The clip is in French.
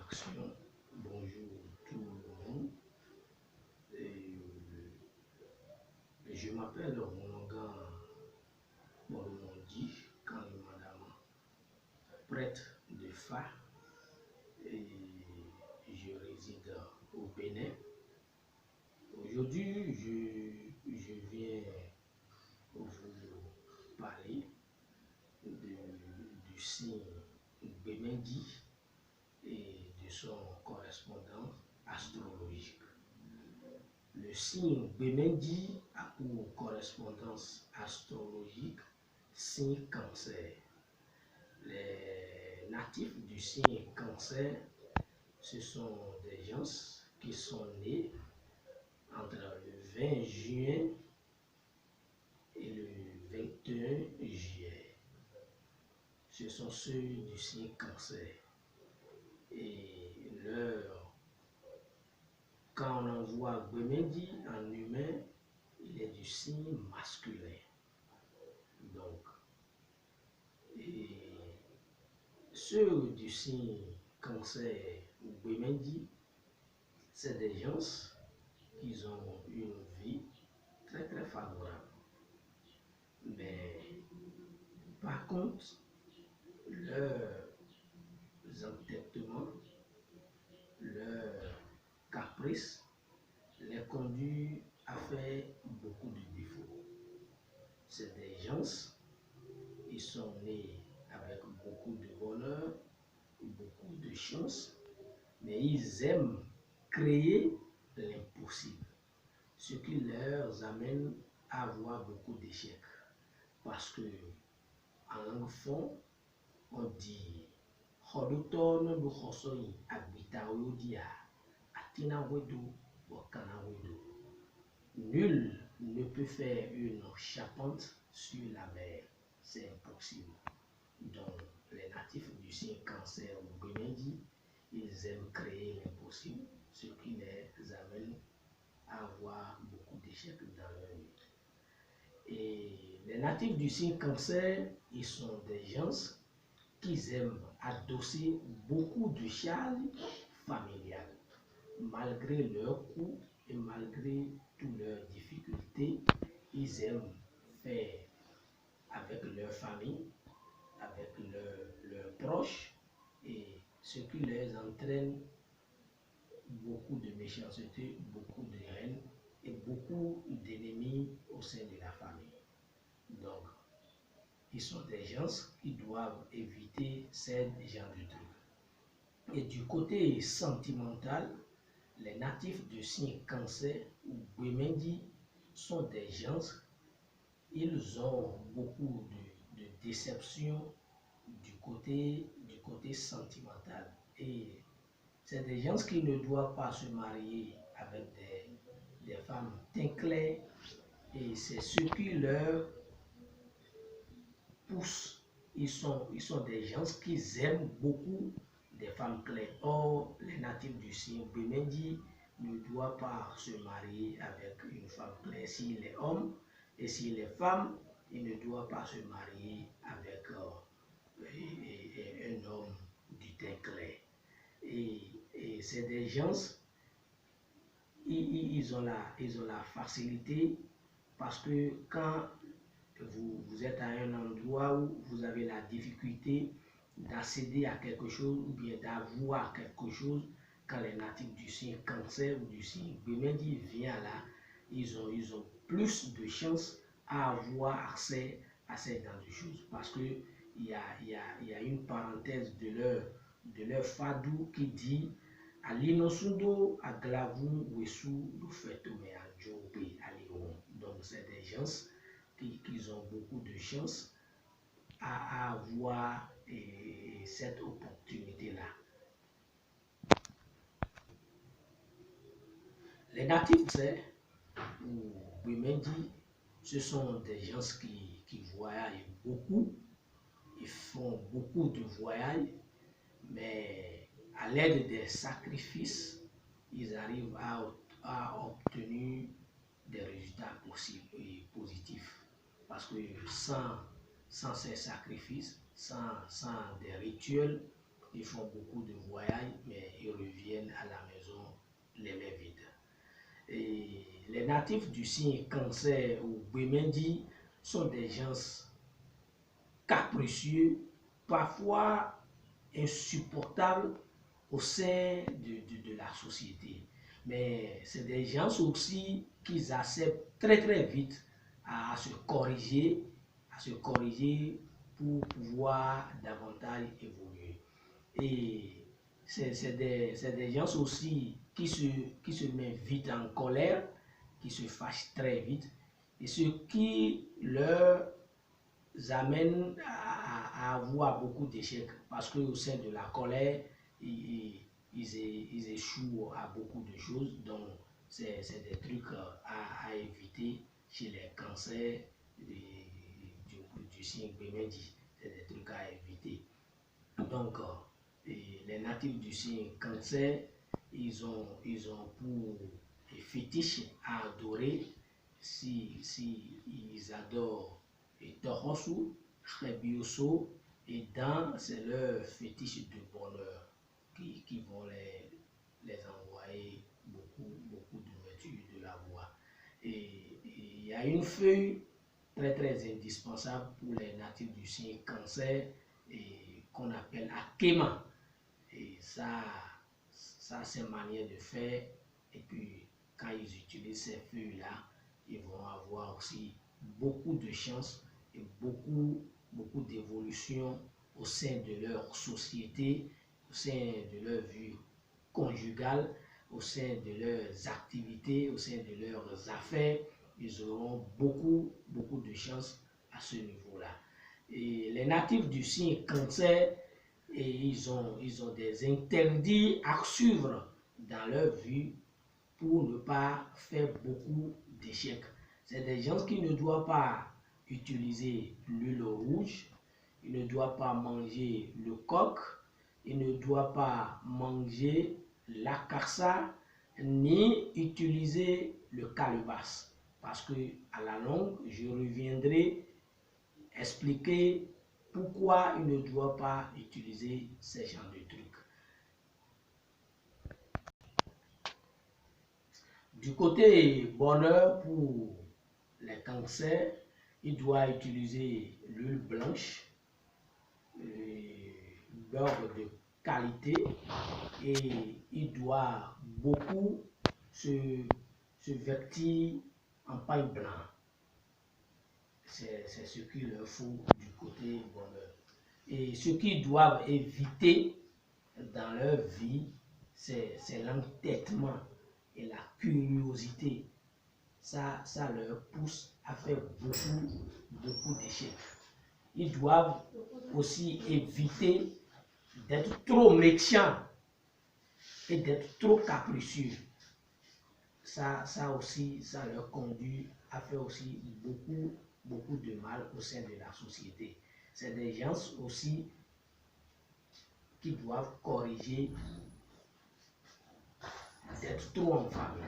action. Bonjour tout le monde. Je m'appelle Monongan Molomondi, quand madame prêtre de Fa, et je réside au Bénin. Aujourd'hui, je viens vous parler du signe Bémendi et de son correspondant astrologique. Le signe Bémendi a pour correspondance astrologique signe Cancer. Les natifs du signe Cancer, ce sont des gens qui sont nés entre le 20 juin et le 21 juillet. Ce sont ceux du signe Cancer. Et quand on envoie Bémendi en humain, il est du signe masculin. Donc, ceux du signe Cancer ou Bémendi, c'est des gens qui ont une vie très très favorable. Mais par contre, leurs entêtements, leurs caprices les conduit à faire beaucoup de défauts. C'est des gens qui sont nés avec beaucoup de bonheur, beaucoup de chance, mais ils aiment créer l'impossible, ce qui leur amène à avoir beaucoup d'échecs. Parce que en langue fond, on dit Hodoton du Hosoi habita Odia, Atina Wedo, Wakana Wedo. Nul ne peut faire une charpente sur la mer, c'est impossible. Donc, les natifs du signe Cancer ou Bémendi, ils aiment créer l'impossible, ce qui les amène à avoir beaucoup d'échecs dans leur vie. Et les natifs du signe Cancer, ils sont des gens qui aiment adosser beaucoup de charges familiales. Malgré leurs coups et malgré toutes leurs difficultés, ils aiment faire avec leur famille, avec leurs proches, et ce qui les entraîne beaucoup de méchanceté, beaucoup de haine et beaucoup d'ennemis au sein de la famille. Donc, ils sont des gens qui doivent éviter ces genres de trucs. Et du côté sentimental, les natifs du signe Cancer ou Bémendi sont des gens, ils ont beaucoup de déceptions du côté sentimental. Et c'est des gens qui ne doivent pas se marier avec des femmes teint clair, et c'est ce qui leur pousse. Ils sont des gens qui aiment beaucoup des femmes claires. Or, les natifs du signe Bémendi ne doivent pas se marier avec une femme claire s'il est homme, et s'il est femme, il ne doit pas se marier avec un homme du teint clair. Et c'est des gens, ils ont la facilité, parce que quand vous êtes à un endroit où vous avez la difficulté d'accéder à quelque chose ou bien d'avoir quelque chose, quand les natifs du signe Cancer ou du signe Bémendi viennent là, ils ont plus de chances à avoir accès à ces genres de choses, parce que il y a une parenthèse de leur fadou qui dit Alinosundo aglavu wesu du fetome adjobe alion. Donc c'est des gens qui ont beaucoup de chance à avoir cette opportunité-là. Les natifs, c'est ou Bémendi, ce sont des gens qui voyagent beaucoup, ils font beaucoup de voyages, mais à l'aide des sacrifices, ils arrivent à obtenir des résultats possibles et positifs. Parce que sans ces sacrifices, sans des rituels, ils font beaucoup de voyages, mais ils reviennent à la maison les mains vides. Et les natifs du signe Cancer ou Bemendi sont des gens capricieux, parfois insupportables au sein de la société. Mais c'est des gens aussi qui acceptent très vite à se corriger, pour pouvoir davantage évoluer. Et c'est des gens aussi qui se mettent vite en colère, qui se fâchent très vite, et ce qui leur amène à avoir beaucoup d'échecs parce qu'au sein de la colère, ils échouent à beaucoup de choses. Donc, c'est des trucs à éviter chez les cancers du signe Bemendi. C'est des trucs à éviter. Donc, les natifs du signe Cancer, ils ont pour fétiche à adorer, si ils adorent et Torosu, Trebioso et Dan, c'est leur fétiche de bonheur qui vont les envoyer beaucoup d'ouverture de la voie. Et il y a une feuille très indispensable pour les natifs du signe Cancer et qu'on appelle Akema. Et ça c'est une manière de faire. Et puis, quand ils utilisent ces feuilles-là, ils vont avoir aussi beaucoup de chance et beaucoup d'évolution au sein de leur société, au sein de leur vie conjugale, au sein de leurs activités, au sein de leurs affaires. Ils auront beaucoup de chance à ce niveau-là. Et les natifs du signe Cancer, et ils ont des interdits à suivre dans leur vie pour ne pas faire beaucoup d'échecs. C'est des gens qui ne doivent pas utiliser l'huile rouge, ils ne doivent pas manger le coq, ils ne doivent pas manger la carça, ni utiliser le calebasse. Parce que à la longue, je reviendrai expliquer pourquoi ils ne doivent pas utiliser ces genres de trucs. Du côté bonheur pour les cancers, il doit utiliser l'huile blanche, beurre de qualité, et il doit beaucoup se vêtir en paille blanc. C'est ce qu'il leur faut du côté bonheur. Et ce qu'ils doivent éviter dans leur vie, c'est l'entêtement et la curiosité. Ça leur pousse à faire beaucoup d'échecs. Ils doivent aussi éviter d'être trop méchants et d'être trop capricieux. Ça aussi, ça leur conduit à faire aussi beaucoup de mal au sein de la société. C'est des gens aussi qui doivent corriger d'être trop en famille.